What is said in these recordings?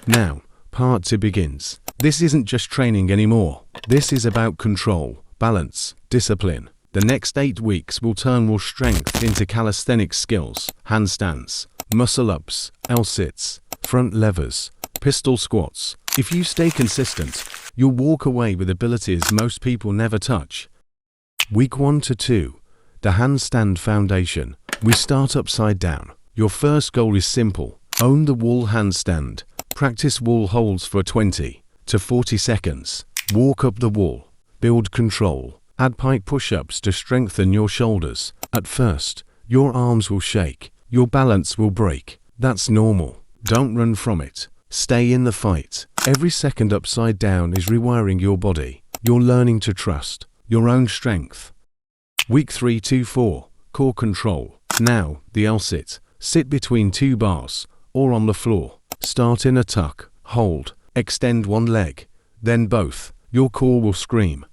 Now, part 2 begins. This isn't just training anymore. This is about control, balance, discipline. The next 8 weeks will turn raw strength into calisthenics skills, handstands, muscle-ups, L-sits, front levers, pistol squats. If you stay consistent, you'll walk away with abilities most people never touch. Week 1 to 2, the Handstand Foundation. We start upside down. Your first goal is simple. Own the wall handstand. Practice wall holds for 20 to 40 seconds. Walk up the wall. Build control. Add pike push-ups to strengthen your shoulders. At first, your arms will shake. Your balance will break. That's normal. Don't run from it. Stay in the fight. Every second upside down is rewiring your body. You're learning to trust your own strength. Week 3 to 4, core control. Now, the L-sit. Sit between 2 bars or on the floor. Start in a tuck. Hold. Extend one leg. Then both. Your core will scream.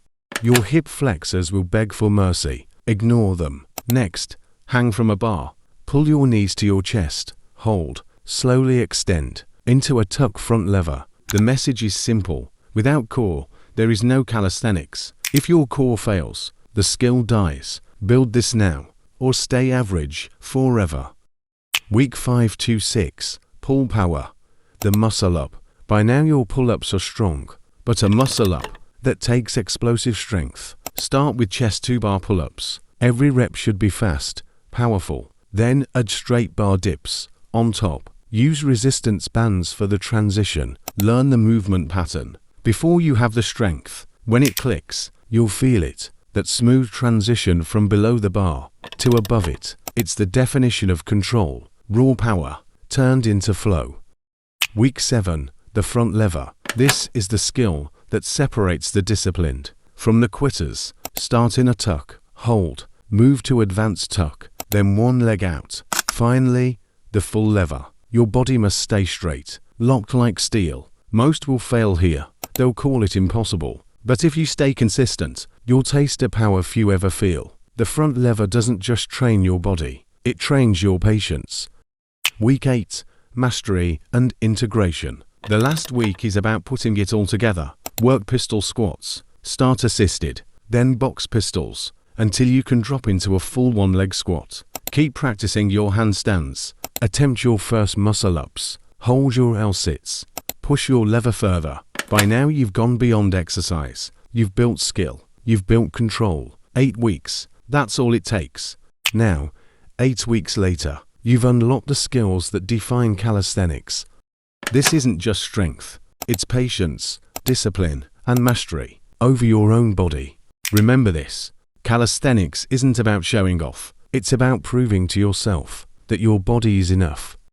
Your hip flexors will beg for mercy. Ignore them. Next, hang from a bar. Pull your knees to your chest. Hold. Slowly extend. Into a tuck front lever. The message is simple. Without core, there is no calisthenics. If your core fails, the skill dies. Build this now, or stay average forever. Week 5 to 6, pull power. The muscle up. By now your pull-ups are strong, but a muscle up that takes explosive strength. Start with chest 2-bar pull-ups. Every rep should be fast, powerful. Then add straight bar dips. On top, use resistance bands for the transition. Learn the movement pattern before you have the strength. When it clicks, you'll feel it. That smooth transition from below the bar to above it. It's the definition of control. Raw power turned into flow. Week 7, the front lever. This is the skill that separates the disciplined from the quitters. Start in a tuck. Hold. Move to advanced tuck. Then one leg out. Finally, the full lever. Your body must stay straight, locked like steel. Most will fail here. They'll call it impossible. But if you stay consistent, you'll taste a power few ever feel. The front lever doesn't just train your body, it trains your patience. Week 8, mastery and integration. The last week is about putting it all together. Work pistol squats, start assisted, then box pistols, until you can drop into a full one-leg squat. Keep practicing your handstands. Attempt your first muscle-ups. Hold your L-sits. Push your lever further. By now you've gone beyond exercise. You've built skill. You've built control. 8 weeks. That's all it takes. Now, 8 weeks later, you've unlocked the skills that define calisthenics. This isn't just strength. It's patience, discipline, and mastery over your own body. Remember this. Calisthenics isn't about showing off. It's about proving to yourself that your body is enough.